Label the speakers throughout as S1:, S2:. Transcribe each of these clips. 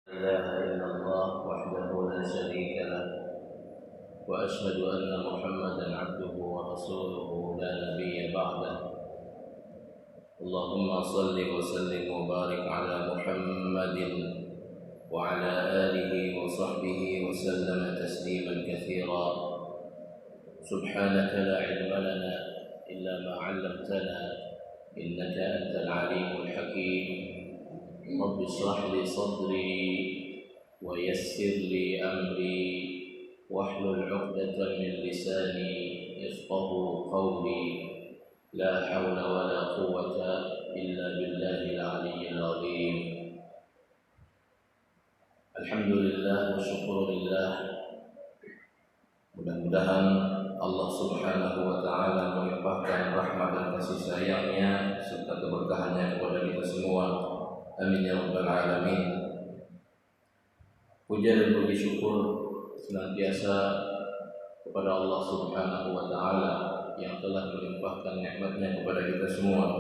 S1: لا إله إلا الله وحده لا شريك له وأشهد أن محمدا عبده ورسوله لا نبي بعده. اللهم صل وسلم وبارك على محمد وعلى آله وصحبه وسلم تسليما كثيرا. سبحانك لا علم لنا إلا ما علمتنا إنك أنت العليم الحكيم. رب اشرح لي صدري ويسر لي أمري واحلل عقدة من لساني يفقه قولي. لا حول ولا قوة إلا بالله العلي العظيم. Alhamdulillah wa syukurillah. Mudah-mudahan Allah subhanahu wa ta'ala melimpahkan rahmat dan kasih sayangnya serta keberkahannya kepada kita semua. Amin ya rabbal alamin. Puja dan puji syukur senantiasa kepada Allah subhanahu wa ta'ala yang telah melimpahkan nikmatnya kepada kita semua,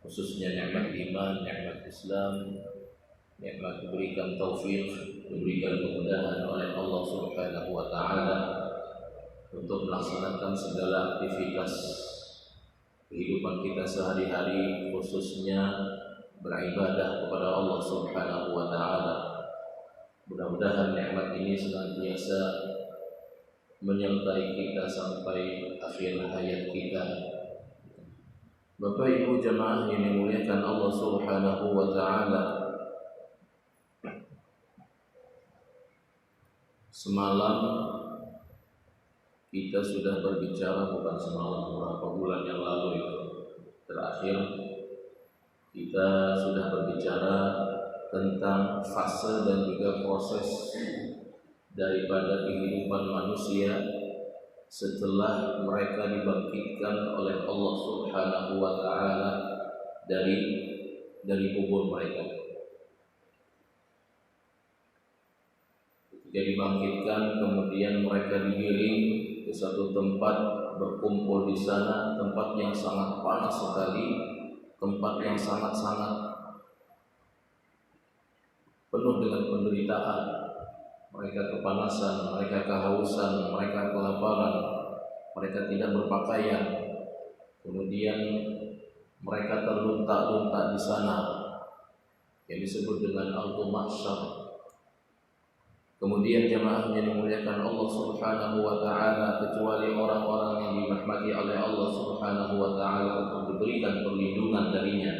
S1: khususnya nikmat iman, nikmat Islam, nikmat diberikan taufik, diberikan kemudahan oleh Allah subhanahu wa ta'ala untuk melaksanakan segala aktivitas kehidupan kita sehari-hari, khususnya beribadah kepada Allah subhanahu wa ta'ala. Mudah-mudahan nikmat ini senantiasa menyertai kita sampai akhir hayat kita. Bapak Ibu jamaah yang dimuliakan Allah subhanahu wa ta'ala, semalam kita sudah berbicara, bukan semalam, beberapa bulan yang lalu itu terakhir kita sudah berbicara tentang fase dan juga proses daripada kehidupan manusia setelah mereka dibangkitkan oleh Allah subhanahu wa ta'ala dari kubur mereka. Ketika dibangkitkan, kemudian mereka digiring ke satu tempat, berkumpul di sana, tempat yang sangat panas sekali, tempat yang sangat-sangat penuh dengan penderitaan. Mereka kepanasan, mereka kehausan, mereka kelaparan, mereka tidak berpakaian. Kemudian mereka terlunta-lunta di sana, yang disebut dengan Ardul Mahsyar. Kemudian jemaah yang dimuliakan Allah subhanahu wa ta'ala, kecuali orang-orang yang dirahmati oleh Allah subhanahu wa ta'ala untuk diberikan perlindungan darinya,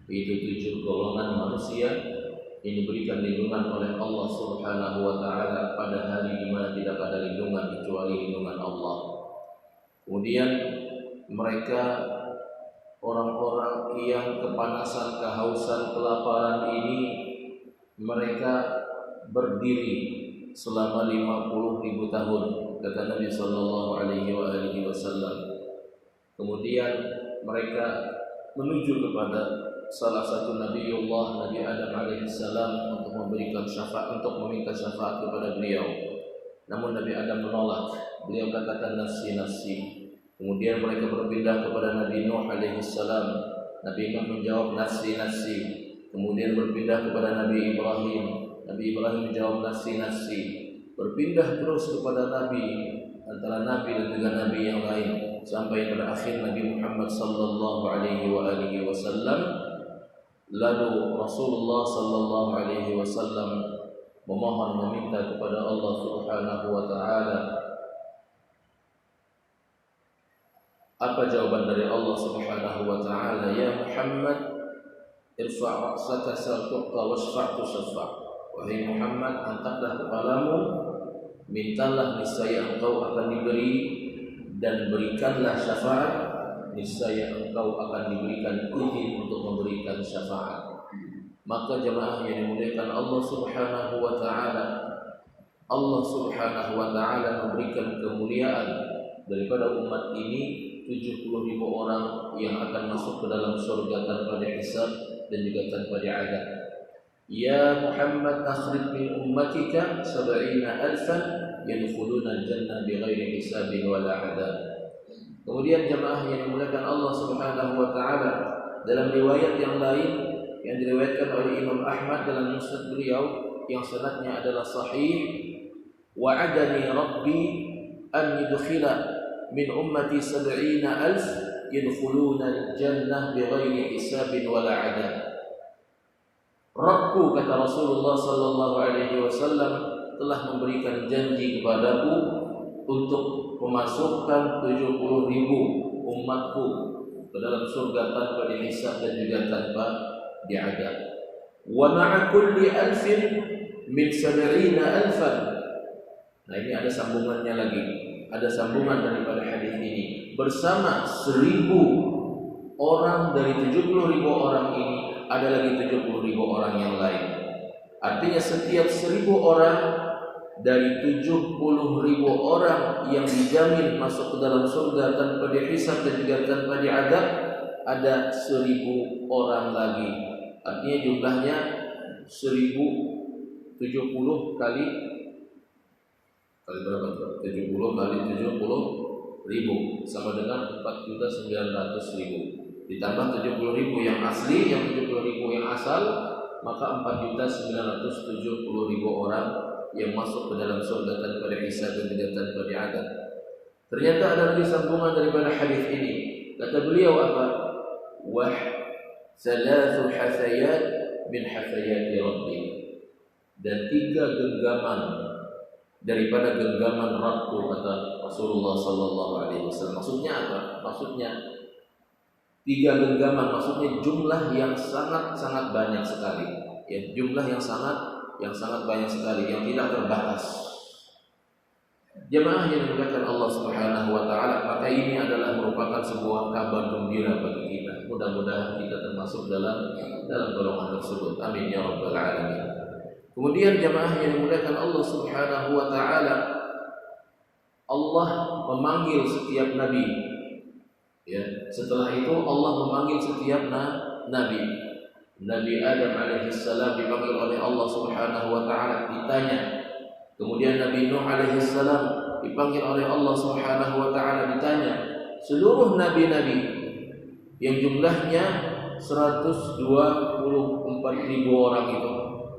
S1: yaitu 7 golongan manusia yang diberikan lindungan oleh Allah subhanahu wa ta'ala pada hari di mana tidak ada lindungan kecuali lindungan Allah. Kemudian mereka, orang-orang yang kepanasan, kehausan, kelaparan ini, mereka berdiri selama 50.000 tahun, kata Nabi sallallahu alaihi wasallam. Kemudian mereka menuju kepada salah satu Nabiullah, Nabi Adam alaihissalam, untuk memberikan syafaat, untuk meminta syafaat kepada beliau. Namun Nabi Adam menolak. Beliau katakan nafsi nafsi. Kemudian mereka berpindah kepada Nabi Nuh alaihissalam. Nabi Nuh menjawab nafsi nafsi. Kemudian berpindah kepada Nabi Ibrahim. Nabi Ibrahim menjawab nafsi-nafsi. Berpindah terus kepada Nabi, antara Nabi dan dengan Nabi yang lain, sampai pada akhir Nabi Muhammad sallallahu alaihi wasallam. Lalu Rasulullah sallallahu alaihi wasallam memohon, meminta kepada Allah subhanahu wa ta'ala. Apa jawaban dari Allah subhanahu wa ta'ala? Ya Muhammad, irfa' ra'saka sal tuqta wasfa' tusaffa'. Wahai Muhammad, angkatlah kepalamu, mintalah, niscaya engkau akan diberi, dan berikanlah syafaat, niscaya engkau akan diberikan izin untuk memberikan syafaat. Maka jemaah yang dimuliakan Allah subhanahu wa ta'ala, Allah subhanahu wa ta'ala memberikan kemuliaan daripada umat ini, 70.000 orang yang akan masuk ke dalam surga tanpa dihisab dan juga tanpa diadab. Ya Muhammad, akhrij min ummatika 70,000 yadkhuluna al-jannah bighairi hisabin wala adab. Kemudian jemaah yang dimuliakan Allah subhanahu wa ta'ala, dalam riwayat yang lain yang diriwayatkan oleh Imam Ahmad dalam musnad beliau, yang sanadnya adalah sahih, wa'adani rabbi an yudkhila min ummati 70,000 yadkhuluna al-jannah bighairi hisabin wala 'adab. Rabbku, kata Rasulullah sallallahu alaihi wasallam, telah memberikan janji kepadaku untuk memasukkan 70.000 umatku ke dalam surga tanpa dihisab dan juga tanpa diadab. Wa ma'a kulli alfin min 70,000. Nah, ini ada sambungannya lagi. Ada sambungan daripada hadis ini. Bersama 1.000 orang dari 70.000 orang ini, ada lagi 70.000 orang yang lain. Artinya setiap 1.000 orang dari 70.000 orang yang dijamin masuk ke dalam surga tanpa dihisab dan juga tanpa diadab, ada 1.000 orang lagi. Artinya jumlahnya 1.070 kali berapa? 70 kali 70.000 sama dengan 4.900.000. Ditambah 70.000 yang asli, yang 70.000 yang asal, maka 4.970.000 orang yang masuk ke dalam surga tanpa dihisab dan juga tanpa diadab. Ternyata ada lagi sambungan daripada hadis ini. Kata beliau apa? Wah, salasul hasayat min hasayati rabbi. Dan 3 genggaman daripada genggaman Rabbku, kata Rasulullah sallallahu alaihi wasallam. Maksudnya apa? Maksudnya 3 genggaman, maksudnya jumlah yang sangat banyak sekali. Ya, jumlah yang sangat banyak sekali, yang tidak terbatas. Jemaah yang dimuliakan Allah Subhanahu wa taala, maka ini adalah merupakan sebuah kabar gembira bagi kita. Mudah-mudahan kita termasuk dalam golongan tersebut. Amin ya rabbal alamin. Kemudian jemaah yang dimuliakan Allah Subhanahu wa taala, Allah memanggil setiap nabi. Ya, setelah itu Allah memanggil setiap nabi. Nabi Adam alaihissalam dipanggil oleh Allah Subhanahu wa taala, ditanya. Kemudian Nabi Nuh alaihissalam dipanggil oleh Allah Subhanahu wa taala, ditanya. Seluruh nabi-nabi yang jumlahnya 124.000 orang itu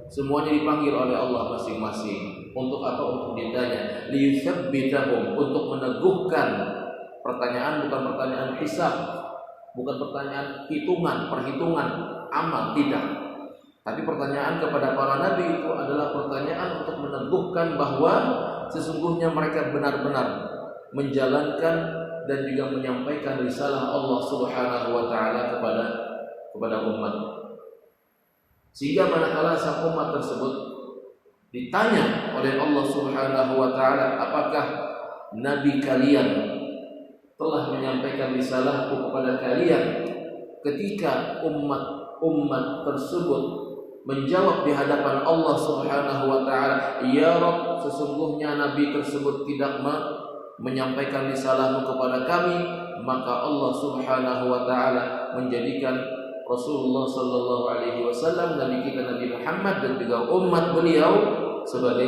S1: semuanya dipanggil oleh Allah masing-masing. Untuk apa? Untuk ditanya. Liyutsabbitahum, untuk meneguhkan. Pertanyaan bukan pertanyaan hisab, bukan pertanyaan perhitungan amal, tidak. Tapi pertanyaan kepada para nabi itu adalah pertanyaan untuk meneguhkan bahwa sesungguhnya mereka benar-benar menjalankan dan juga menyampaikan risalah Allah Subhanahu wa taala kepada umat. Sehingga manakala sang umat tersebut ditanya oleh Allah Subhanahu wa taala, apakah nabi kalian telah menyampaikan risalahku kepada kalian? Ketika umat tersebut menjawab di hadapan Allah Subhanahu wa taala, ya Rabb, sesungguhnya nabi tersebut tidak menyampaikan risalahmu kepada kami, maka Allah Subhanahu wa taala menjadikan Rasulullah sallallahu alaihi wasallam, nabi kita Nabi Muhammad, dan juga umat beliau sebagai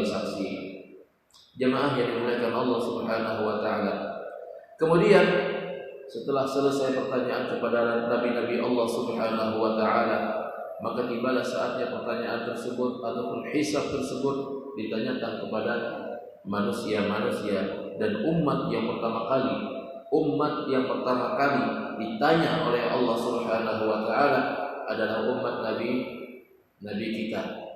S1: saksi. Jemaah yang dimuliakan Allah Subhanahu wa taala. Kemudian setelah selesai pertanyaan kepada nabi-nabi Allah Subhanahu wa taala, maka tibalah saatnya pertanyaan tersebut ataupun hisab tersebut ditanyakan kepada manusia-manusia. Dan umat yang pertama kali ditanya oleh Allah Subhanahu wa taala adalah umat nabi kita,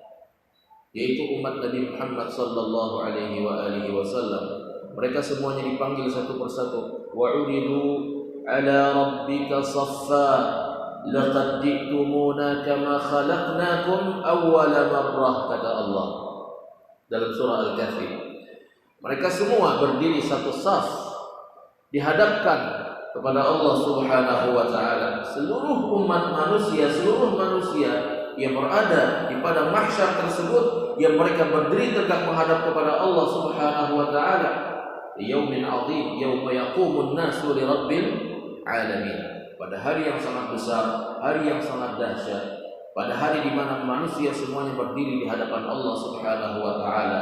S1: yaitu umat Nabi Muhammad sallallahu alaihi wasallam. Mereka semuanya dipanggil satu persatu. Wa'uridu ala rabbika saffa laqad ji'tumuna kama khalaqnakum awwala marrah, kata Allah dalam surah Al-Kahfi. Mereka semua berdiri satu saf, dihadapkan kepada Allah Subhanahu wa taala. Seluruh manusia yang berada di padang mahsyar tersebut, yang mereka berdiri tegak menghadap kepada Allah Subhanahu wa taala. Yaumin 'adzim, yauma yaqumun nasu li rabbil alamin. Pada hari yang sangat besar, hari yang sangat dahsyat, pada hari di mana manusia semuanya berdiri di hadapan Allah Subhanahu wa taala.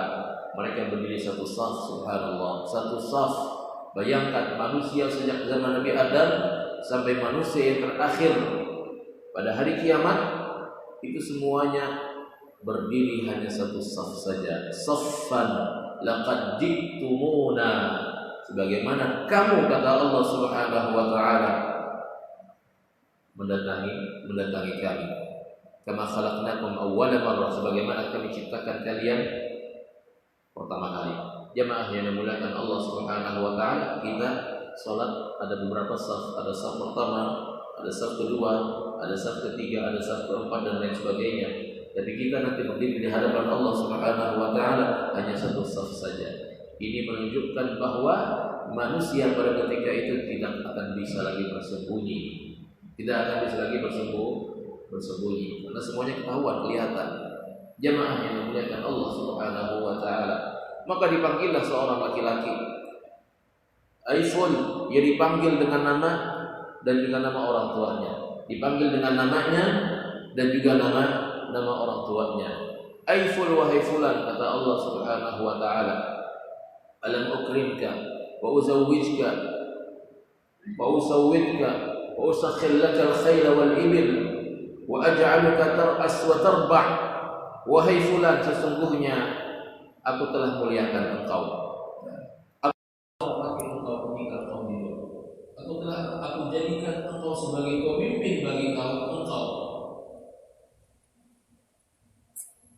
S1: Mereka berdiri satu saf, subhanallah, satu saf. Bayangkan manusia sejak zaman Nabi Adam sampai manusia yang terakhir pada hari kiamat, itu semuanya berdiri hanya satu saf saja. Saffan laqad ji'tumuna, sebagaimana kamu, kata Allah Subhanahu wa taala, mendatangi kami. Kama khalaqnakum awwala marrah, sebagaimana kami ciptakan kalian pertama kali. Jamaah yang dimuliakan Allah Subhanahu wa taala, kita salat ada beberapa saf, ada saf pertama, ada saf kedua, ada saf ketiga, ada saf keempat dan lain sebagainya. Tapi kita nanti berdiri di hadapan Allah Subhanahu wa taala hanya satu saf saja. Ini menunjukkan bahwa manusia pada ketika itu tidak akan bisa lagi bersembunyi. Tidak akan bisa lagi bersembunyi karena semuanya ketahuan, kelihatan. Jamaah yang dimuliakan Allah Subhanahu wa taala, maka dipanggillah seorang laki-laki. Aifun, ia dipanggil dengan nama dan juga nama orang tuanya. Dipanggil dengan namanya dan juga nama orang tuanya. Aiful wahai fulan, kata Allah Subhanahu wa taala, alam ukrimka wa uzawwijka wa usawwidka wa usakhkhir laka al-khayla wal ibil wa aj'aluka tar'as wa tarba'. Wahai fulan, sesungguhnya aku telah muliakan engkau. Aku jadikan engkau sebagai pemimpin bagi kaum engkau.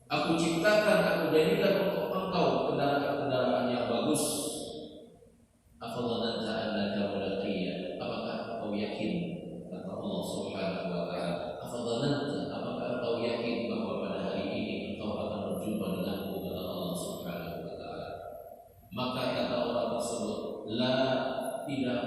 S1: Aku ciptakan, aku jadikan untuk engkau kendaraan-kendaraan yang bagus. Afadhananta annaka mulaqiyya, apakah engkau yakin, kata Allah Subhanahu wa taala, afadhananta, apakah engkau yakin bahwa pada hari ini engkau akan berjumpa denganku, kata Allah Subhanahu wa taala. Maka kata orang tersebut, la, tidak.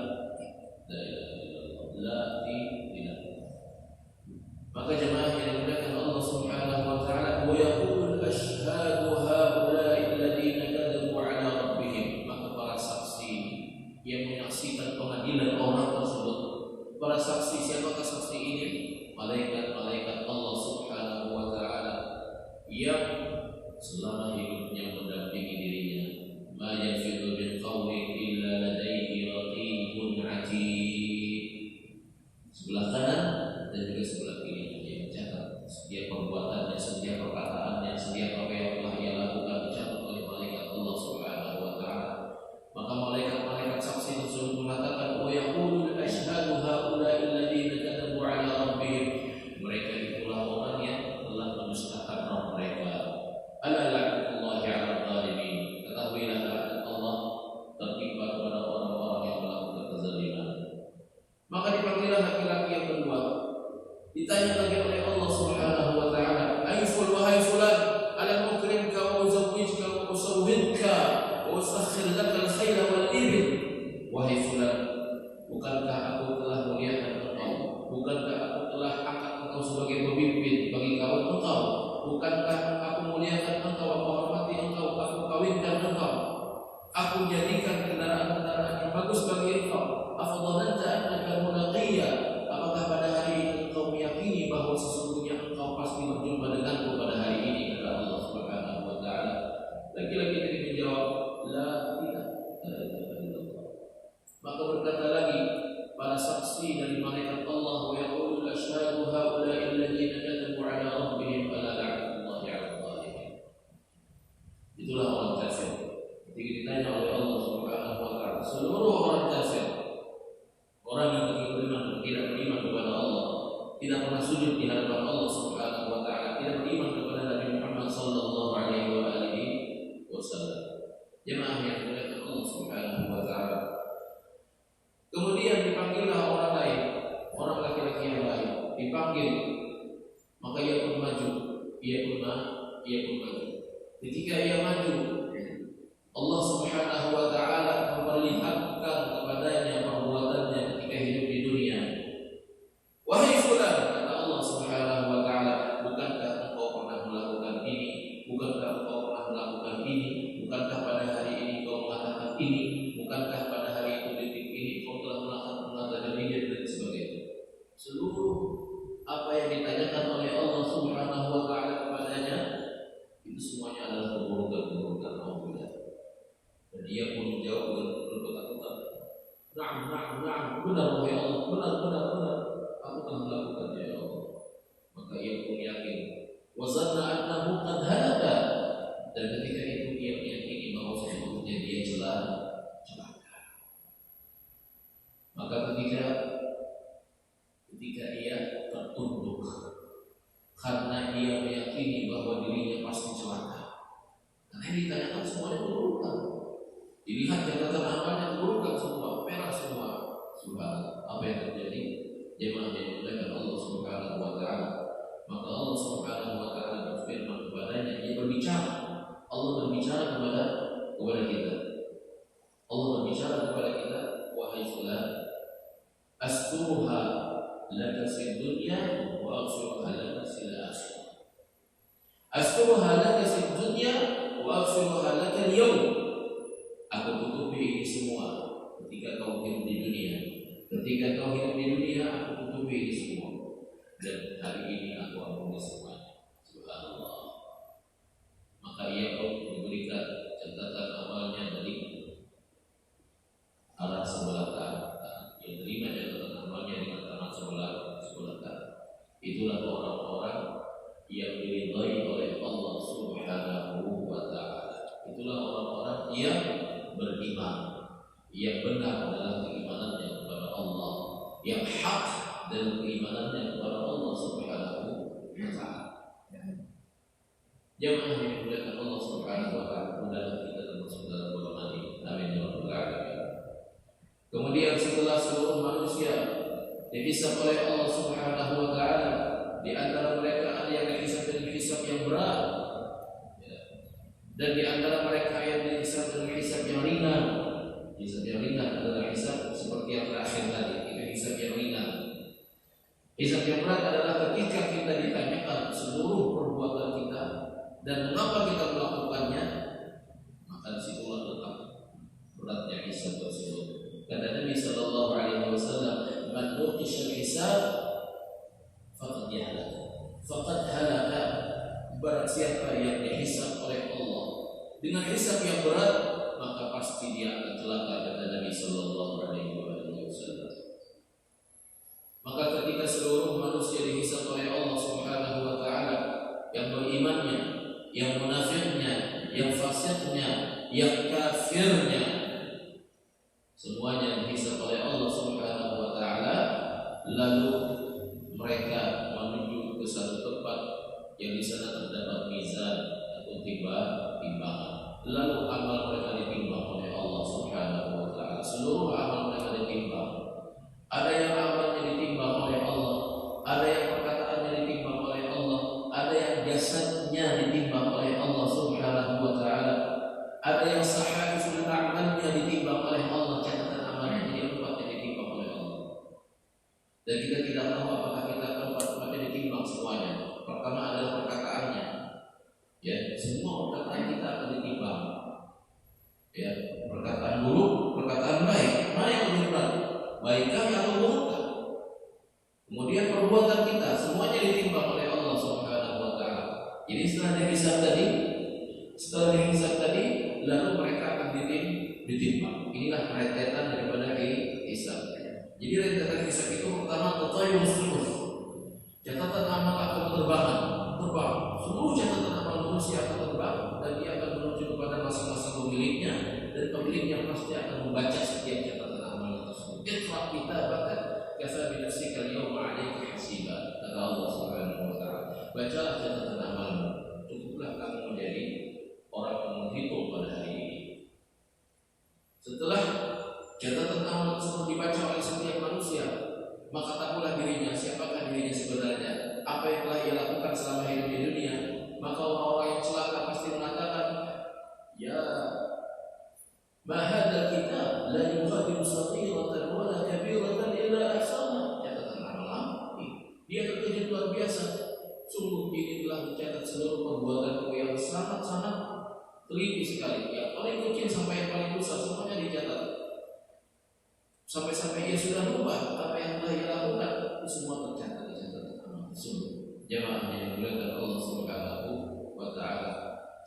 S1: Maka jemaah yang dimuliakan Allah Subhanahu wa taala, wa yaqul ashhadu haula'i alladziina kadzabu 'ala rabbihim, maka para saksi yang menyaksikan pengadilan orang tersebut, para saksi, siapakah saksi ini? Malaikat-malaikat Allah Subhanahu wa taala yang selama hidupnya mendampingi dirinya. Ma yafidu min qawlin illa ladaihi raqibun 'atid. Sebelah kanan dan juga sebelah kiri dia mencatat setiap perbuatannya, setiap perkataannya, setiap apa yang telah ia lakukan dicatat oleh malaikat Allah Subhanahu wa taala. Maka malaikat-malaikat saksi tersebut mengatakan, wa yaqulu ashhadu haula'i alladziina kadzabu 'ala rabbihim, mereka itulah orang yang telah mendustakan Rabb mereka. Ala la'natullahi 'alal zalimin, ketahuilah laknat Allah tertimpa kepada orang-orang yang melakukan kezaliman. Maka dipanggillah laki-laki yang kedua. Ditanya lagi oleh Allah Subhanahu wa taala, aiful wahai fulan, alam ukrimka wa uzawwijka wa usawwidka wa usakhkhir laka al-khayla wal ibil. Wahai fulan, bukankah aku telah muliakan engkau? Bukankah aku telah angkat engkau sebagai pemimpin bagi kaum engkau? Bukankah aku muliakan engkau, aku hormati engkau, aku kawinkan engkau, aku jadikan kendaraan-kendaraan yang bagus bagi engkau? Afadhananta annaka mulaqiyya, apakah pada hari ini engkau meyakini bahwa sesungguhnya engkau pasti berjumpa denganku pada hari ini, kata Allah Subhanahu wa taala. Laki-laki tadi menjawab, la, tidak. Maka berkata lagi para saksi dari malaikat Allah, wa yaqulu ashhadu haula'i alladziina kadzabu 'ala rabbihim ala la'natullahi 'alal zalimin. Itulah orang kafir. Ketika ditanya oleh Allah Subhanahu wa taala, seluruh orang kafir, orang yang tidak beriman kepada Allah, tidak pernah sujud di hadapan Allah Subhanahu wa taala, tidak beriman kepada Nabi Muhammad sallallahu alaihi wasallam. Jemaah yang dimuliakan Allah Subhanahu wa taala. Kemudian dipanggillah orang lain, orang laki-laki yang lain dipanggil, maka ia pun maju. Ketika ia maju, Allah Subhanahu wa taala memperlihatkan kepadanya perbuatannya ketika hidup di dunia. Wahai fulan, kata Allah Subhanahu wa taala, bukankah engkau pernah melakukan ini? Bukankah engkau pernah melakukan ini? Bukankah pada hari ini kau mengatakan ini? Bukankah pada hari itu detik ini kau telah mengatakan ini dan sebagainya? Seluruh apa yang ditanyakan oleh Allah Subhanahu wa taala kepadanya itu semuanya adalah keburukan-keburukan Allah. Dan dia pun menjawab dengan berkata-kata, Na'am, benar wahai Allah, benar. Aku telah melakukannya ya Allah. Maka ia pun yakin, wa zanna annahu qad halaka, dan ketika itu dia meyakini bahwa sesungguhnya dia celaka. Maka ketika ia tertunduk karena dia meyakini bahwa dirinya pasti celaka, karena yang ditanyakan semuanya keburukan, dilihat catatan amalnya keburukan semua, merah semua. Subhanallah, apa yang terjadi? Jemaah yang dimuliakan Allah Subhanahu wa taala, maka Allah Subhanahu wa taala berfirman kepadanya, dia berbicara. Allah berbicara kepada kita. Allah berbicara kepada kita, wahai fulan, asturuha laka fid dunya wa aghfiruha laka fil akhirah. Asturuha laka fid dunya wa aghfiruha laka al-yawm. Aku tutupi ini semua ketika kau hidup di dunia. Ketika kau hidup di dunia, aku tutupi ini semua. Dan hari ini aku ampuni semuanya. Subhanallah. Maka ia pun diberikan catatan amalnya dari arah sebelah kanan. Ia terima catatan amalnya dengan tangan sebelah kanan. Itulah orang-orang yang diridhai oleh Allah Subhanahu wa taala. Itulah orang-orang yang beriman, yang benar dalam keimanannya kepada Allah, yang hak dalam keimanannya kepada Allah Subhanahu wa taala. Jemaah yang dimuliakan Allah Subhanahu wa taala, mudah-mudahan kita termasuk dalam golongan ini. Amin ya rabbal alamin. Kemudian setelah seluruh manusia dihisab oleh Allah Subhanahu wa taala, di antara mereka ada yang dihisab dengan hisab yang berat, dan di antara mereka yang dihisab dengan hisab yang ringan. Hisab yang ringan adalah hisab seperti yang terakhir tadi, itu hisab yang ringan. Hisab yang berat adalah ketika kita ditanyakan seluruh perbuatan kita dan mengapa kita melakukannya, maka disitulah letak beratnya hisab tersebut. Kata Nabi Sallallahu Alaihi Wasallam, "Man nuqisha hisab, faqad halaka." Barang siapa yang dihisab oleh Allah dengan hisab yang berat, maka pasti dia akan celaka, kata Nabi Sallallahu Alaihi Wasallam. Maka ketika seluruh manusia dihisab oleh Allah Subhanahu wa taala, yang berimannya, yang munafiknya, yang fasiknya, yang kafirnya, semuanya dihisab oleh Allah Subhanahu wa taala, lalu mereka menuju ke satu tempat yang di sana terdapat mizan atau timbangan. Lalu amal mereka ditimbang oleh Allah Subhanahu wa taala. Seluruh amal mereka ditimbang. Ada yang amalnya ditimbang oleh Allah, ada yang perkataannya ditimbang oleh Allah, ada yang jasadnya ditimbang oleh Allah Subhanahu wa taala, ada yang sahaiful a'malnya ditimbang oleh Allah, catatan amalnya jadi empatnya ditimbang oleh Allah. Dan kita tidak tahu apakah kita empatnya ditimbang semuanya. Pertama adalah perkataannya. Ya, semua perkataan kita akan ditimbang. Ya, perkataan buruk, perkataan baik, mana yang lebih berat? Baikkah atau burukkah? Kemudian perbuatan kita semuanya ditimbang oleh Allah Subhanahu wa taala. Jadi setelah dihisab tadi, lalu mereka akan ditimbang. Inilah rentetan daripada hisab. Jadi rentetan hisab itu pertama tatayun sulus. Catatan amal akan terbang. Seluruh catatan amal manusia akan terbang dan dia akan menuju kepada masing-masing pemiliknya, dan pemiliknya pasti akan membaca setiap catatan amal tersebut. Iqra kitabaka kafa bi nafsika al-yawma 'alaika hasiba. Kata Allah Subhanahu wa taala, bacalah catatan amalmu, cukuplah kamu menjadi orang yang menghitung pada hari ini. Setelah catatan amal tersebut dibaca oleh setiap manusia, maka tahulah dirinya, siapakah dirinya sebenarnya, apa yang telah ia lakukan selama hidup di dunia. Maka orang-orang yang celaka pasti mengatakan, ya mahadal kita la yughadiru saghiratan wa la kabiratan illa ahsana. Catatan amal dia terkejut luar biasa. Sungguh ini telah mencatat seluruh perbuatanku yang sangat-sangat teliti sekali. Yang paling kecil sampai yang paling besar semuanya dicatat. Sampai-sampai ia sudah lupa apa yang telah ia lakukan, itu semua tercatat di catatan amal tersebut. Jemaah yang dimuliakan Allah Subhanahu wa taala.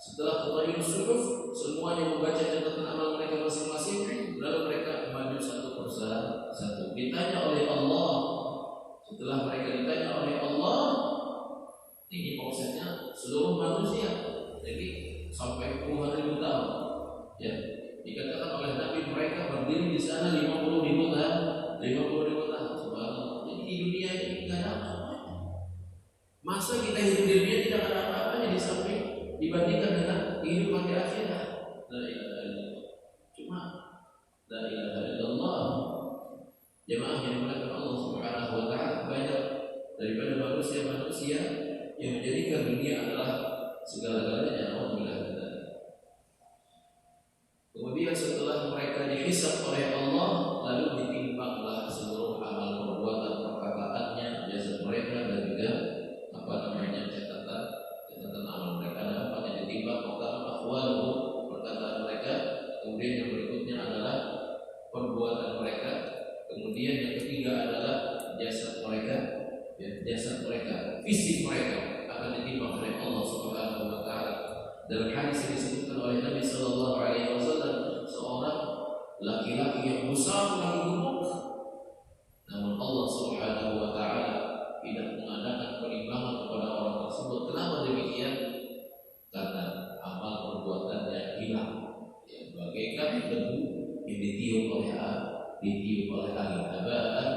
S1: Setelah tatayun suhuf, semuanya membaca catatan amal mereka masing-masing, lalu mereka maju satu persatu. Ditanya oleh Allah. Setelah mereka ditanya oleh Allah, ini konsepnya di sana 50.000 tahun, 50.000 tahun. Subhanallah. Jadi di dunia ini nggak ada apa-apa. Masa kita hidup di dunia tidak ada apa-apanya di samping dibandingkan dengan kehidupan di akhirat. La ilaha illallah. Cuma la ilaha illallah. Jemaah yang dimuliakan Allah Subhanahu wa taala, banyak daripada manusia-manusia yang menjadikan dunia adalah segala-galanya. Alhamdulillah. Kemudian setelah mereka dihisab oleh Allah, lalu ditimbanglah seluruh amal perbuatan perkataannya, jasa mereka dan juga catatan amal mereka. Dan apa yang ditimbang pertama akhwaluhu, perkataan mereka. Kemudian yang berikutnya adalah perbuatan mereka. Kemudian yang ketiga adalah jasad mereka, jasad mereka, fisik mereka akan ditimbang oleh Allah Subhanahu wa taala. Dalam hadis yang disebutkan oleh Nabi sallallahu alaihi wasallam, seorang laki-laki yang besar lagi gemuk, namun Allah Subhanahu wa taala tidak mengadakan penimbangan kepada orang tersebut. Kenapa demikian? Karena amal perbuatannya hilang, ya, bagaikan debu yang ditiup oleh angin. Haba'an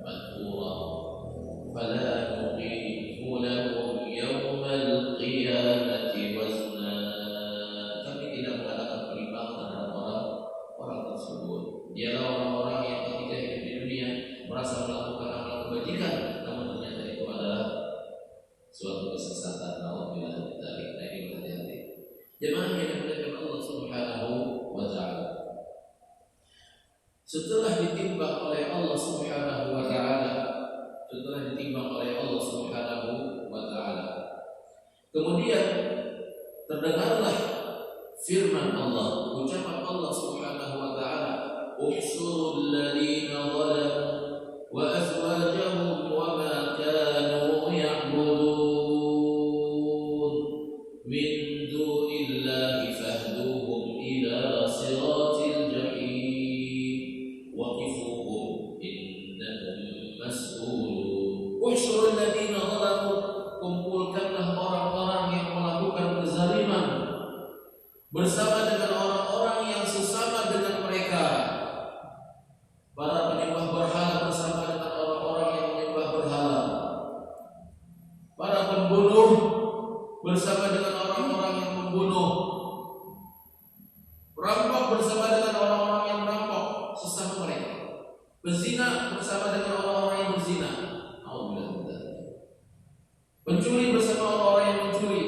S1: mathura. Fala nuqimu lahum yawmal qiyamati wazna. Kami tidak mengadakan penimbangan terhadap orang tersebut. Dialah orang-orang yang ketika hidup di dunia merasa melakukan amal kebajikan, namun ternyata itu adalah suatu kesesatan. Alhamdulillah, dari berhati-hati. Jemaah yang dimuliakan Allah Subhanahu wa taala. Setelah ditimbang oleh Allah Subhanahu wa taala, kemudian terdengarlah firman Allah, ucapan Allah Subhanahu wa taala, "Uhsurul ladzina zalamu wa azwajahum wa ma kanu ya'budun min dunillahi fahduhum ila siratil jahim waqifuhum innahum mas'ulun." Uhsurul ladzina zalamu, kumpulkanlah orang-orang yang melakukan kezaliman bersama dengan orang-orang yang sesama dengan mereka. Para penyembah berhala bersama dengan orang-orang yang menyembah berhala. Para pembunuh bersama dengan orang-orang yang membunuh. Perampok bersama dengan orang-orang yang merampok, sesama mereka. Pezina bersama dengan orang-orang yang berzina. Pencuri bersama orang-orang yang mencuri.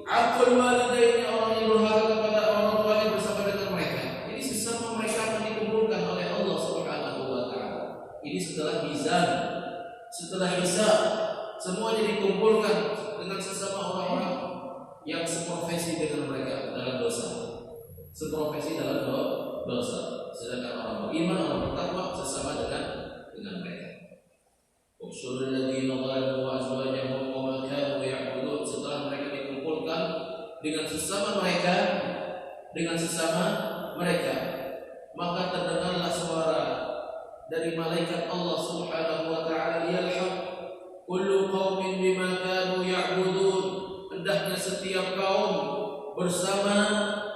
S1: Aqul walidaini, orang yang durhaka kepada orang tuanya bersama dengan mereka. Ini sesama mereka akan dikumpulkan oleh Allah Subhanahu wa taala. Ini setelah mizan, setelah hisab, semuanya dikumpulkan dengan sesama orang-orang yang seprofesi dengan mereka dalam dosa. Seprofesi dalam dosa. Sedangkan orang beriman, orang bertakwa sesama dengan mereka. Ushurul ladzina zalamu wa azwajahum wa ma kanu ya'budun. Setelah mereka dikumpulkan dengan sesama mereka, maka terdengarlah suara dari malaikat Allah Subhanahu wa taala, "Yalhaq kullu qaumin bima kanu ya'budun." Hendaknya setiap kaum bersama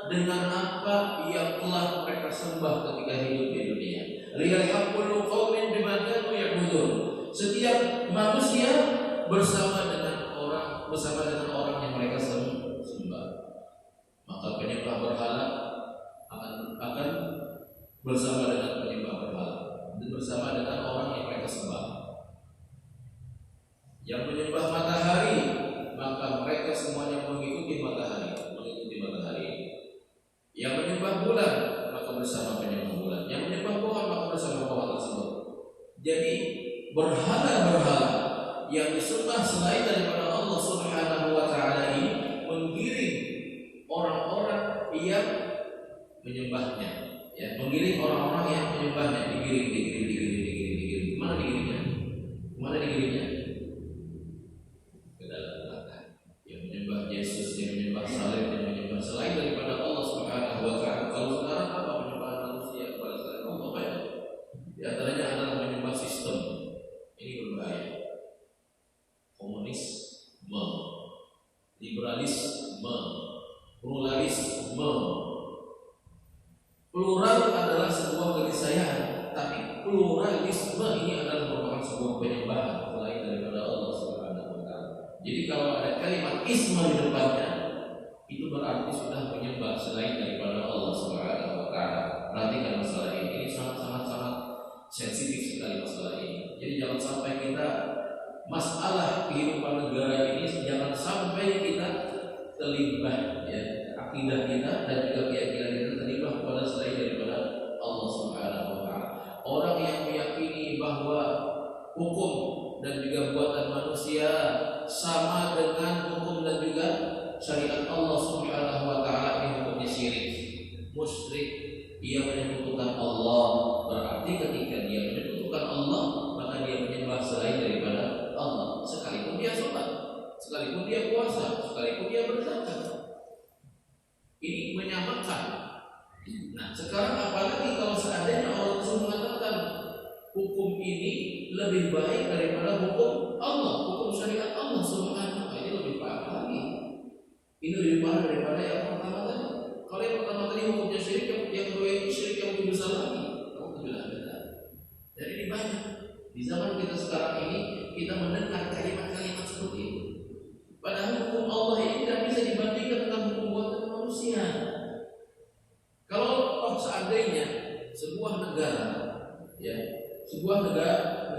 S1: dengan apa yang telah mereka sembah ketika hidup di dunia. Yalhaq kullu qaumin bima kanu ya'budun. Setiap manusia bersama dengan orang yang mereka sembah. Maka penyembah berhala akan bersama dengan penyembah berhala dan bersama dengan orang yang mereka sembah. Yang menyembah matahari, maka mereka semuanya mengikuti matahari. Yang menyembah bulan, maka bersama penyembah bulan. Yang menyembah pohon, maka bersama pohon tersebut. Jadi berhala-berhala yang disembah selain daripada Allah Subhanahu wa taala ini menggiring orang-orang yang menyembahnya, ya, menggiring orang-orang yang menyembahnya, digiring. Mana digiringnya? Ke dalam neraka. Yang menyembah Yesus, yang menyembah salib, yang menyembah selain daripada Allah Subhanahu wa taala. Kalau sekarang apa penyembahan manusia kepada selain Allah? Banyak. Di antaranya adalah menyembah sistem. Ini berbahaya. Komunisme, liberalisme, pluralisme. Plural adalah sebuah keniscayaan, tapi pluralisme ini adalah merupakan sebuah penyembahan selain daripada Allah Subhanahu wa taala. Jadi kalau ada kalimat isma di depannya, itu berarti sudah menyembah selain daripada Allah Subhanahu wa taala. Perhatikan masalah ini sangat sensitif sekali masalah ini. Jadi jangan sampai kita masalah kehidupan negara ini jangan sampai kita terlibat ya akidah kita dan juga keyakinan kita terlibat kepada selain daripada Allah Subhanahu wa taala. Orang yang meyakini bahwa hukum dan juga buatan manusia sama dengan hukum dan juga syariat Allah Subhanahu wa taala, ini hukumnya syirik, musyrik. Ia menyekutukan Allah. Berarti ketika dia menyekutukan Allah, maka dia menyembah selain daripada Allah. Sekalipun dia sholat, sekalipun dia puasa, sekalipun dia berzakat, ini menyamakan. Nah, sekarang apalagi kalau seandainya orang tersebut mengatakan hukum ini lebih baik daripada hukum Allah, hukum syariat Allah Subhanahu wa taala, ini lebih parah lagi. Ini lebih parah daripada yang pertama tadi. Kalau yang pertama tadi hukumnya syirik, yang kedua itu syirik yang lebih besar lagi. Dan ini banyak di zaman kita sekarang ini, kita mendengar kalimat-kalimat seperti itu. Padahal hukum Allah ini tidak bisa dibandingkan dengan hukum buatan manusia. Kalau seandainya sebuah negara, ya, sebuah negara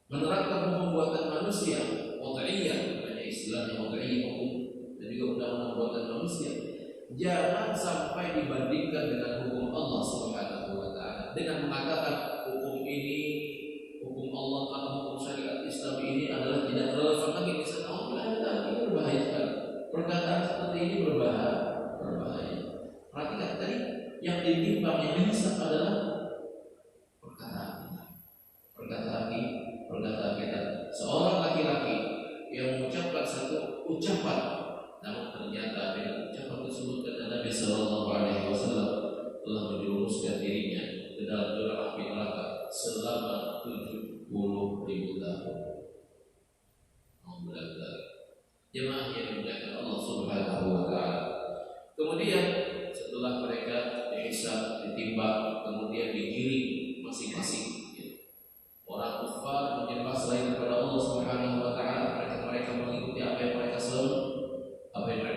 S1: menerapkan hukum buatan manusia, wad'iyah, banyak istilahnya wad'iyah, hukum dan juga undang-undang buatan manusia, jangan sampai dibandingkan dengan hukum Allah Subhanahu wa taala dengan mengatakan hukum ini, hukum Allah atau hukum syariat Islam ini adalah tidak relevan lagi. Misalnya, ini berbahaya sekali. Perkataan seperti ini berbahaya. Perhatikan tadi yang ditimbang, yang dihisab adalah perkataan kita. Seorang laki-laki yang mengucapkan satu ucapan, namun ternyata dengan ucapan tersebut kata Nabi Sallallahu Alaihi Wasallam telah menjerumuskan dirinya ke dalam jurang api neraka selama 70.000 tahun. Jemaah yang dimuliakan Allah Subhanahu wa taala. Kemudian setelah mereka dihisab, ditimbang, kemudian digiring masing-masing. Orang kufar menyembah selain daripada Allah Subhanahu wa taala, mereka mengikuti apa yang mereka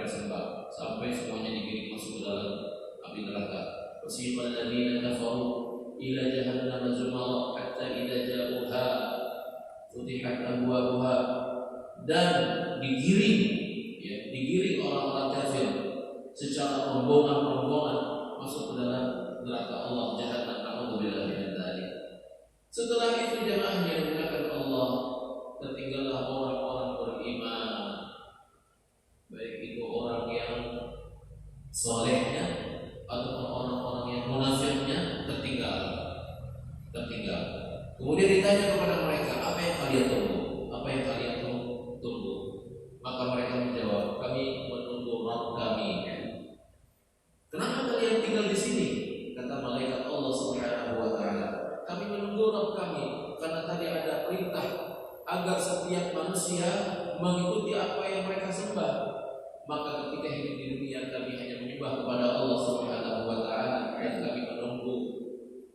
S1: sembah, sampai semuanya digiring masuk ke dalam api neraka. Wasiqal ladzina kafaru ila jahannam zumara hatta idza ja'uha futihat abwabuha, dan digiring orang-orang kafir secara rombongan masuk ke dalam neraka Allah jahannam. Na'udzubillah min dzalik. Setelah itu jemaah yang dimuliakan Allah, tertinggallah orang-orang beriman, baik itu orang yang solehnya ataupun orang-orang yang munafiknya, tertinggal. Kemudian ditanya kepada mereka, apa yang kalian tunggu? Maka mereka menjawab, kami menunggu Rabb kami. Kenapa kalian tinggal di sini? Kata malaikat Allah Subhanahu wa taala, kami menunggu Rabb kami karena tadi ada perintah agar setiap manusia mengikuti apa yang mereka sembah. Maka ketika hidup di dunia kami hanya menyembah kepada Allah Subhanahu wa taala dan kami menunggu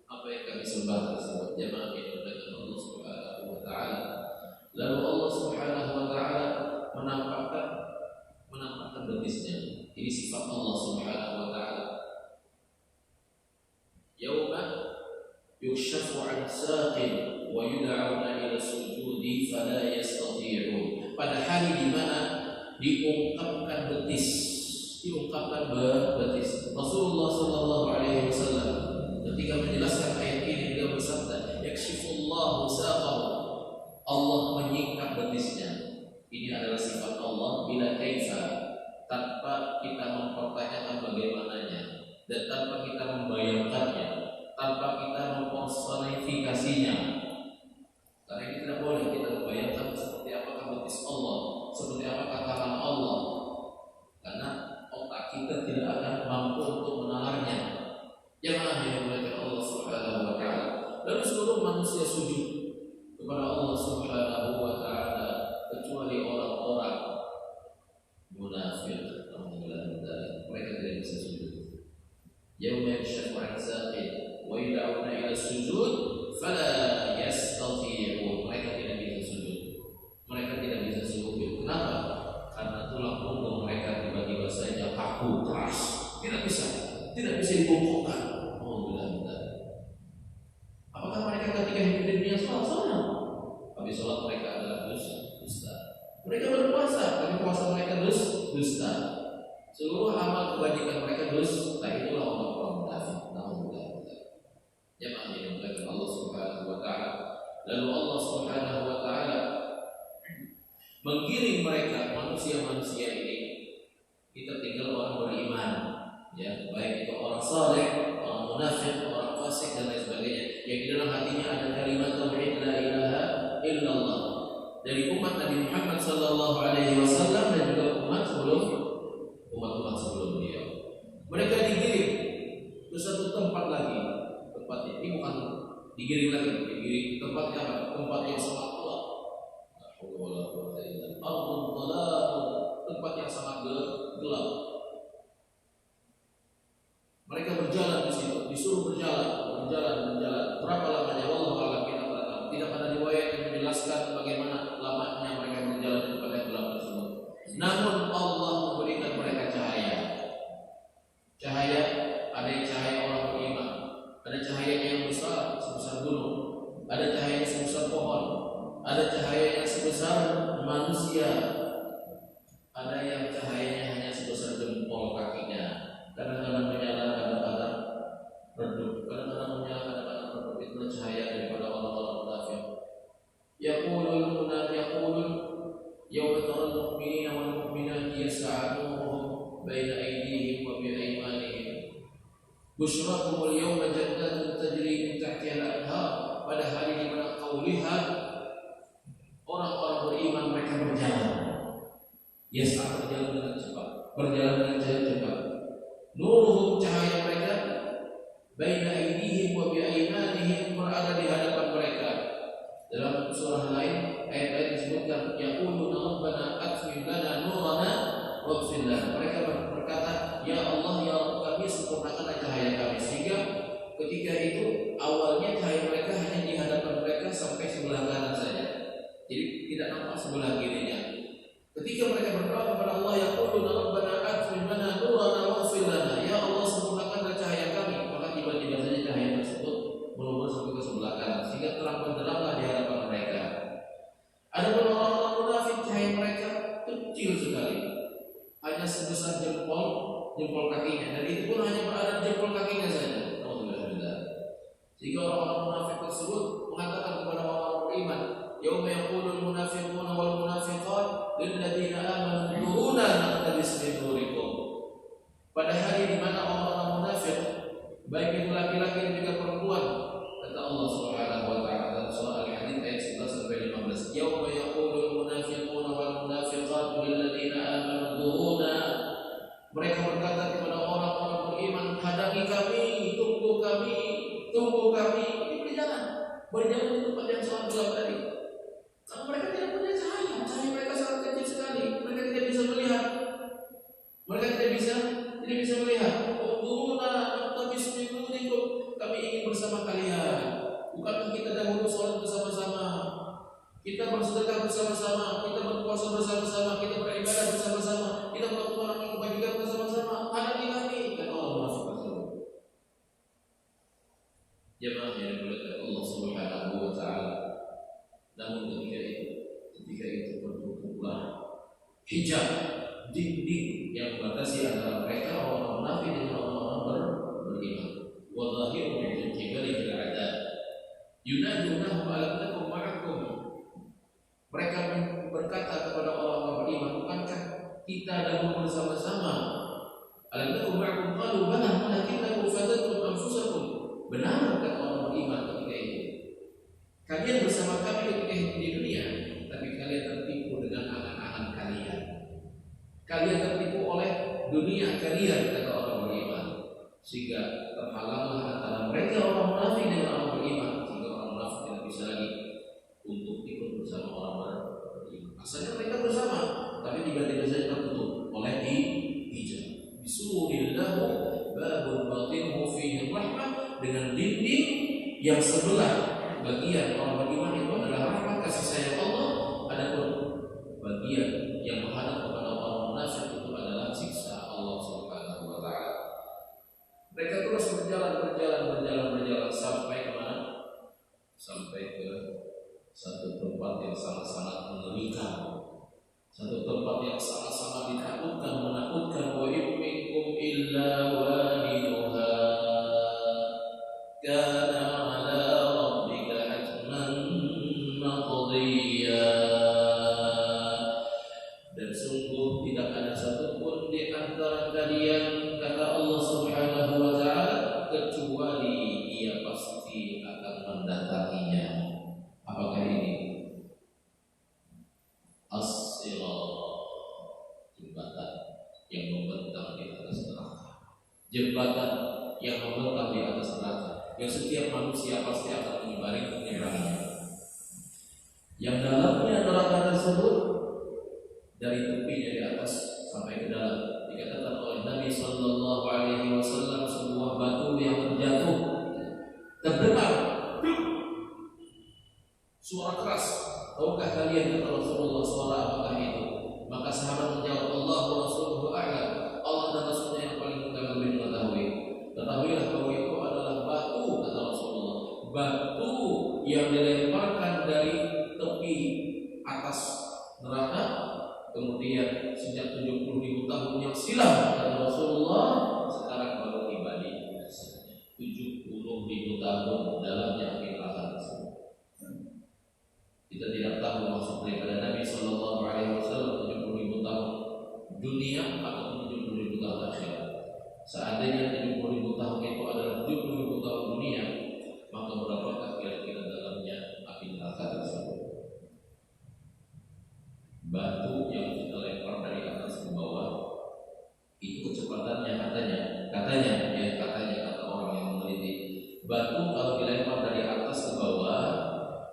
S1: apa yang kami sembah tersebut. Jemaah yang dimuliakan Allah Subhanahu wa taala. Lalu Allah Subhanahu wa taala menampakkan betisnya. Ini sifat Allah Subhanahu wa taala. Yauma yukshafu 'an saqin wa yud'auna ila sujudi fala yastati'un. Pada hari di mana diungkapkan betis. Rasulullah sallallahu alaihi wasallam ketika menjelaskan ayat ini beliau bersabda, yakshifullahu saqahu, Allah menyingkap betisnya. Ini adalah sifat Allah bila kaifa, tanpa kita mempertanyakan bagaimananya dan tanpa kita membayangkannya, tanpa kita mempersonifikasinya. Karena ini tidak boleh kita membayangkan seperti apakah betis Allah, seperti apakah tangan Allah, karena otak kita tidak akan mampu untuk menalarnya. Jemaah yang dimuliakan Allah Subhanahu wa taala. Lalu seluruh manusia sujud kepada Allah Subhanahu wa taala kecuali orang-orang munafik. Mereka tidak bisa sujud. Yauma yakshafu 'an saqin wa yad'una ila sujud fala yastati'un. Mereka tidak bisa sujud. Mereka tidak bisa sujud. Kenapa? Karena tulang punggung mereka tiba-tiba saja kaku keras, tidak bisa dibungkukkan. Oh benar-benar. Apakah mereka ketika hidup di dunia sholat? Habis sholat mereka adalah dusta. Mereka berpuasa, tapi puasa mereka dusta. Seluruh amal kebajikan mereka dusta. Itulah orang-orang munafik. Jemaah yang dimuliakan Allah Subhanahu wa taala. Lalu Allah Subhanahu wa taala menggiring mereka manusia-manusia ini. Kita tinggal orang beriman, ya, baik itu orang saleh, orang munafik, orang fasik dan lain sebagainya. Yang di dalam hatinya ada kalimat tauhid la ilaha illallah. Dari umat Nabi Muhammad sallallahu alaihi wasallam dan juga umat sebelum beliau. Mereka digiring ke satu tempat lagi. Tempat ini bukan digiring lagi, digiring tempatnya apa? Tempat yang sangat gelap. Tempat yang sangat gelap. Mereka berjalan di situ, disuruh berjalan. Berapa lamanya? Wallahu a'lam, kita tidak tahu. Tidak ada riwayat yang menjelaskan bagaimana lamanya mereka berjalan di tempat yang gelap tersebut. Namun Allah memberikan mereka cahaya. Cahaya, ada yang cahaya orang beriman, ada cahaya yang besar sebesar gunung, ada cahaya yang sebesar pohon, ada cahaya yang sebesar manusia, ada yang cahayanya hanya sebesar jempol kakinya. Kadang-kadang menyala, kadang-kadang redup, kadang-kadang menyala, kadang-kadang redup. Itulah cahaya daripada orang-orang munafik. Yaqulul yawma taral mu'minina wal mu'minati yas'a nuruhum baina aydihim wa bi aymanihim. Busyrakumul yawma jannatun tajri min tahtiha al-anhar. Pada hari di mana kau lihat orang-orang beriman mereka berjalan. Yas'a, berjalan dengan cepat. Nuruhum, cahaya mereka, baina aydihim wa bi aymanihim, berada di hadapan mereka. Dalam surah lain, ayat-ayat disebutkan yaquluna rabbana atmim lana nurana waghfir lana. Mereka berkata, ya Allah, ya Rabb kami, sempurnakanlah cahaya kami. Sehingga ketika itu awalnya cahaya mereka hanya di hadapan mereka sampai sebelah kanan saja. Jadi tidak nampak sebelah kirinya. Ketika mereka berdoa kepada Allah, yaquluna rabbana atmim lana nurana waghfir lana, ya Allah, sempurnakanlah cahaya kami. Maka tiba-tiba saja cahaya tersebut melumur sampai ke sebelah kanan, sehingga terang benderanglah di hadapan mereka. Adapun orang-orang munafik, cahaya mereka kecil sekali, hanya sebesar jempol kakinya, dan itu pun hanya berada di jempol kakinya saja. Alhamdulillah. Sehingga orang-orang munafik tersebut mengatakan kepada orang-orang beriman, yauma yaqulul munafiquna wal munafiqat lil ladzina amanu nuruna naqtabis min nurikum. Pada hari di mana orang-orang munafik, baik itu laki-laki dan juga perempuan, kata Allah Subhanahu wa taala dalam surah Al-Hadid ayat 11 sampai 15, yauma yaqulul munafiquna wal munafiqat lil ladzina amanu nuruna. Mereka berkata kepada orang-orang beriman, hadangi kami, tunggu kami. Ini berjalan di tempat yang sangat gelap tadi. Karena mereka tidak punya cahaya mereka sangat kecil sekali. Mereka tidak bisa melihat. Kami ingin bersama kalian. Bukankah kita dahulu sholat bersama-sama, kita bersedekah bersama-sama, kita berpuasa bersama-sama, kita beribadah bersama-sama, kita melakukan amal kebajikan bersama-sama. Hadangi kami, kata Allah masuk tersebut. Jemaah yang dimuliakan Allah Subhanahu wa taala. Namun ketika itu bertutup hijab, dinding yang membatasi antara mereka orang munafik dengan orang-orang beriman. Wa zahiru min qibali al-'adab. Yunadunahum alam nakum ma'akum. Mereka berkata kepada orang-orang beriman, bukankah kita dahulu bersama-sama? Alam nakum ma'akum qalu bala walakinnakum fatantum anfusakum. Benar kata orang beriman ketika itu, kalian bersama kami ketika hidup di dunia, tapi kalian tertipu dengan angan-angan kalian. Kalian tertipu oleh dunia kalian, kata orang beriman, sehingga terhalanglah antara mereka orang munafik dengan orang beriman, sehingga orang munafik tidak bisa lagi untuk ikut bersama orang beriman. Asalnya mereka bersama, tapi tiba-tiba saja tertutup oleh hijab. Bisurillahu babul batin yang sebelah bagian orang beriman itu adalah rahmat kasih sayang Allah, adapun bagian yang menghadap kepada orang munafik itu adalah siksa Allah Subhanahu wa taala. Mereka terus berjalan sampai kemana? Sampai ke satu tempat yang sangat-sangat mengerikan, satu tempat yang sangat-sangat ditakutkan, menakutkan. Wa in minkum illa waliduha kana ala rabbika hatman maqdiya. Dan sungguh tidak ada satupun di antara kalian, kata Allah Subhanahu wa taala, kecuali ia pasti akan mendatanginya. Apakah ini? As-sirat, jembatan yang membentang di atas neraka. Jembatan yang membentang di atas neraka, yang setiap manusia pasti akan menyeberanginya. Yang dalamnya neraka tersebut dari tepinya di atas sampai ke dalam, dikatakan oleh Nabi Sallallahu Alaihi Wasallam, sebuah batu yang terjatuh terdengar suara keras. Tahukah kalian, kata Rasulullah, suara apakah itu? Maka sahabat menjawab, Allah wa Rasuluhu a'lam. Allah dan Rasulnya yang paling lebih mengetahui. Ketahuilah bahwa itu adalah batu, kata Rasulullah, batu yang dilemparkan dari tepi atas neraka. Kemudian sejak 70.000 tahun yang silam, kata Rasulullah, sekarang baru tiba di 70.000 tahun dalamnya api neraka tersebut. Kita tidak tahu maksud daripada Nabi Sallallahu Alaihi Wasallam 70.000 tahun dunia atau 70.000 tahun akhirat. Seandainya 70.000 tahun itu adalah 70.000 tahun dunia, maka berapakah kira-kira dalamnya api neraka tersebut? Batu yang kita lempar dari atas ke bawah itu kecepatannya katanya kata orang yang meneliti, batu kalau dilempar dari atas ke bawah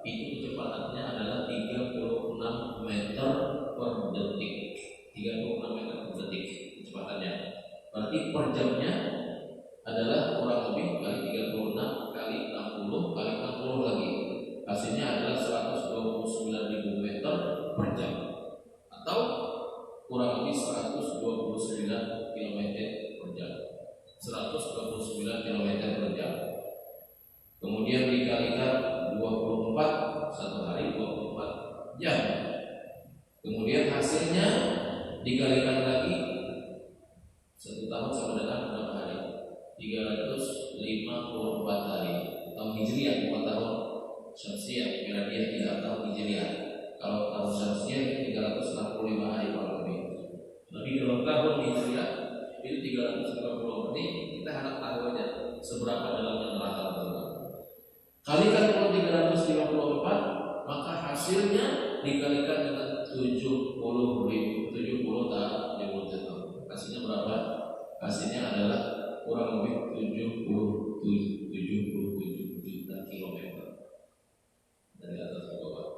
S1: itu kecepatannya adalah 36 meter per detik. 36 meter per detik kecepatannya. Berarti per jamnya adalah kurang lebih kali 36 kali 60 kali 60 lagi. Hasilnya adalah 129.000 meter per jam, atau kurang lebih 129 km per jam. 129 km per jam. Kemudian dikalikan 24, satu hari 24 jam. Kemudian hasilnya dikalikan lagi, satu tahun sama dengan berapa hari? 354 hari. Tahun Hijriah, bukan tahun Syamsiah, miladiah, tidak tahun Hijriah. Kalau tahun Syamsiah 365 hari kurang lebih. Tapi dalam tahun Hijriah itu 350. Ini kita harap tahu aja seberapa dalamnya neraka tersebut. Kalikan dengan 354, maka hasilnya dikalikan dengan 70 tahun. Hasilnya berapa? Hasilnya adalah kurang lebih 77 juta kilometer dari atas ke bawah.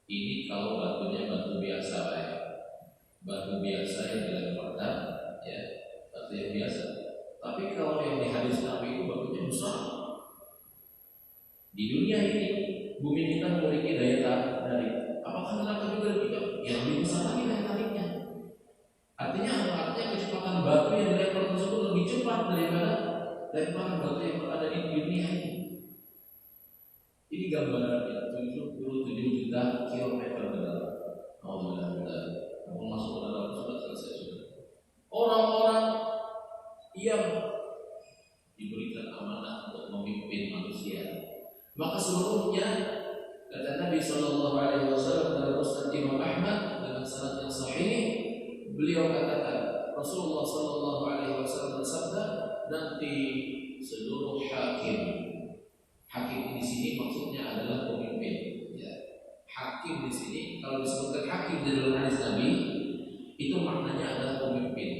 S1: Ini kalau batunya batu biasa, ya. Batu biasa yang dilemparkan, ya, batu yang biasa. Tapi kalau yang di hadis Nabi itu batunya besar. Di dunia ini bumi kita memiliki daya tarik. Apakah neraka juga demikian? Yang lebih besar lagi daya tariknya. Artinya kecepatan batu yang dilempar tersebut lebih cepat daripada lemparan batu yang berada di dunia ini. Ini gambarannya 77 juta kilometer ke dalam. Alhamdulillah, aku masuk ke dalam sudah selesai sudah. Orang-orang yang diberikan amanah untuk memimpin manusia, maka seluruhnya, kata Nabi Sallallahu Alaihi Wasallam dalam Musnad Imam Ahmad dengan sanad yang sahih, beliau katakan, Rasulullah Sallallahu Alaihi Wasallam bersabda, nanti seluruh hakim di sini maksudnya adalah pemimpin. Ya. Hakim di sini, kalau disebutkan hakim di dalam hadis Nabi, itu maknanya adalah pemimpin.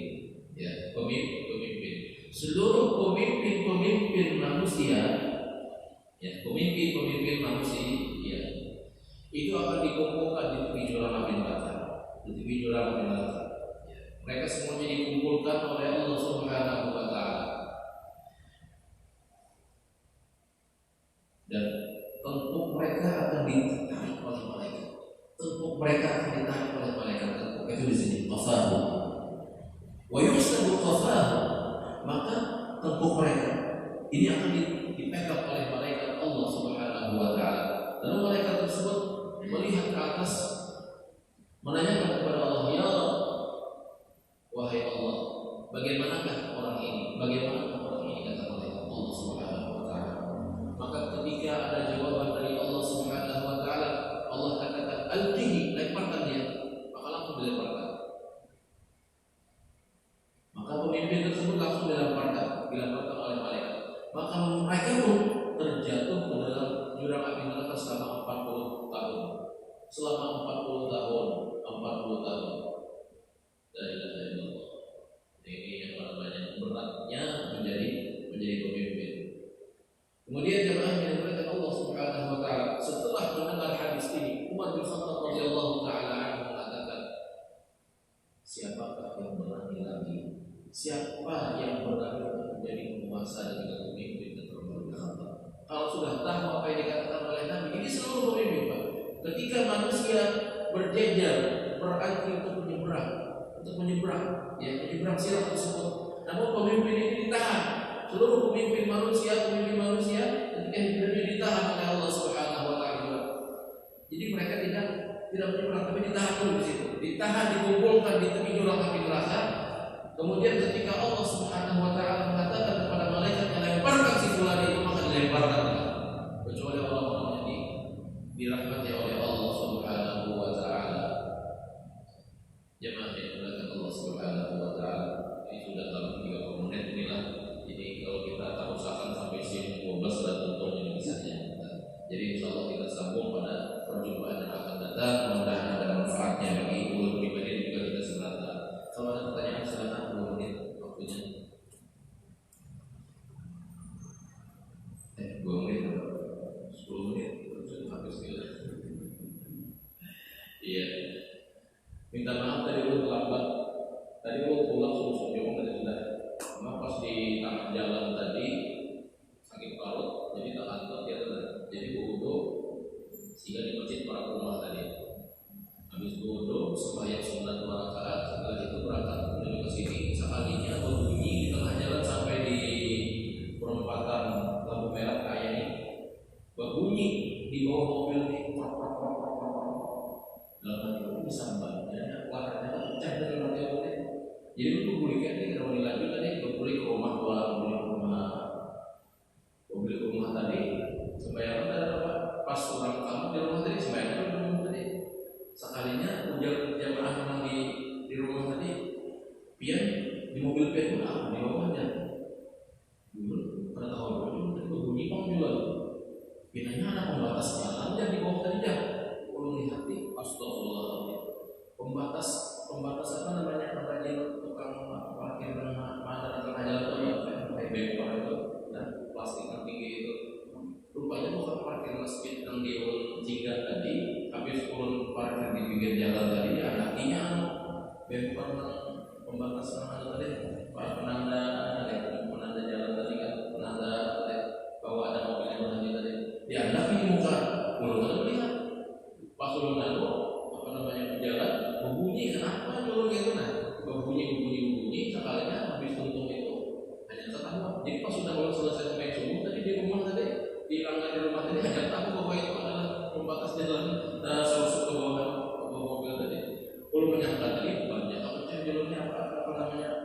S1: Ya, pemimpin. Seluruh pemimpin manusia, ya, pemimpin manusia, ya, itu akan dikumpulkan di tepi jurang api neraka. Ya. Mereka semuanya dikumpulkan oleh Allah Subhanahu wa taala. dan tepuk mereka akan ditarik oleh malaikat. Tepuk mereka akan ditarik oleh malaikat. Tepuk itu di sini qafahu. Wa yusabu qafahu, maka tepuk mereka ini akan dipegang oleh malaikat Allah Subhanahu wa taala. Lalu malaikat tersebut melihat ke atas, menanyakan kepada Allah, ya wahai Allah, bagaimanakah orang ini? Bagaimanakah orang ini? Kata malaikat Allah Subhanahu wa taala. Maka ketika ada jawaban dari Allah Subhanahu wa taala, Allah katakan alqihi, lemparkan dia. Maka langsung dilemparkan. Maka pemimpin tersebut langsung dilemparkan oleh malaikat. Maka mereka pun terjatuh ke dalam jurang api neraka selama 40 tahun. Selama 40 tahun. Dari Allah. Ini yang namanya beratnya menjadi pemimpin. Kemudian jemaah yang dimuliakan Allah Subhanahu wa taala, setelah mendengar hadis ini, Umar bin Khattab radhiyallahu taala anhu mengatakan, siapakah yang berani lagi? Siapa yang berani untuk menjadi penguasa dan juga pemimpin kalau sudah tahu apa yang dikatakan oleh Nabi? Ini seluruh pemimpin, Pak. Ketika manusia berjejer berantri untuk menyeberang sirat tersebut, namun pemimpin ini ditahan. Seluruh pemimpin manusia ketika hidupnya ditahan oleh Allah Subhanahu wa taala. Jadi mereka tidak menyeberang, tapi ditahan dulu di situ. Ditahan, dikumpulkan di tepi jurang api neraka. Kemudian ketika Allah Subhanahu wa taala mengatakan kepada malaikat yang lemparkan si fulan itu, maka dilemparkan. Kecuali orang-orang yang dirahmati oleh Allah Subhanahu wa taala. Jemaah yang dimuliakan Allah Subhanahu wa taala, ini sudah dalam 30 menit inilah. Jadi kalau kita tak usahakan sampai sini 12 sudah tentunya misalnya. Jadi insyaallah kita sambung pada perjumpaan yang akan datang. Mudah-mudahan ada manfaatnya bagi ulul pribadi dan juga kita semata. Kalau ada pertanyaan silakan 2 menit waktunya. 2 menit, 10 menit, sudah habis kita. Iya. Minta maaf tadi lu terlambat. Tadi lu pulang suruh jongkok tadi sudah. Cuma pas di tengah jalan tadi sakit parut, jadi tak kantor dia telat. Jadi wudu sehingga di masjid para rumah tadi. Habis wudu sembahyang sunat 2 rakaat, setelah itu berangkat menuju ke sini. Sekalinya berbunyi di tengah jalan sampai di perempatan lampu merah kayak ini. Berbunyi di bawah mobil ini. Dalam hati itu bisa membantunya, warnanya pecah dari hati aku. Jadi itu bulikan ini kalau dilanjut tadi berbuli ke rumah tadi sembahyang apa? Pas orang kamu di rumah tadi sembahyang di rumah tadi. Sekalinya ujar jamaah yang di rumah tadi, pian di mobil pian itu apa? Di bawahnya. Dulu pada tahun dulu tadi berbunyi panggilan. Pinanya ada pembatas jalan yang di bawah tadi dah. Ulun hati, astagfirullahaladzim. Pembatas apa namanya? Tukang parkir mana tengah jalan itu ya, kayak bengkok itu, dan plastik yang tinggi itu. Rupanya bukan parkir masjid yang di ulun singgah tadi. Habis ulun parkir di pinggir jalan tadi, ada kakinya bengkok pembatas mana tadi? Penanda jalan tadi kan, penanda bahwa ada mobil yang berhenti tadi. Dianggap ini muka, ulun ada melihat. Pas ulun lalu berjalan berbunyi, kenapa ulun itu berbunyi sekalinya habis tuntung itu hanya ketahuan. Jadi pas sudah ulun selesai sembahyang subuh tadi di rumah tadi hanya tahu bahwa itu adalah pembatas jalan masuk ke bawah mobil tadi. Ulun menyangka tadi banyak apa jalurnya apa namanya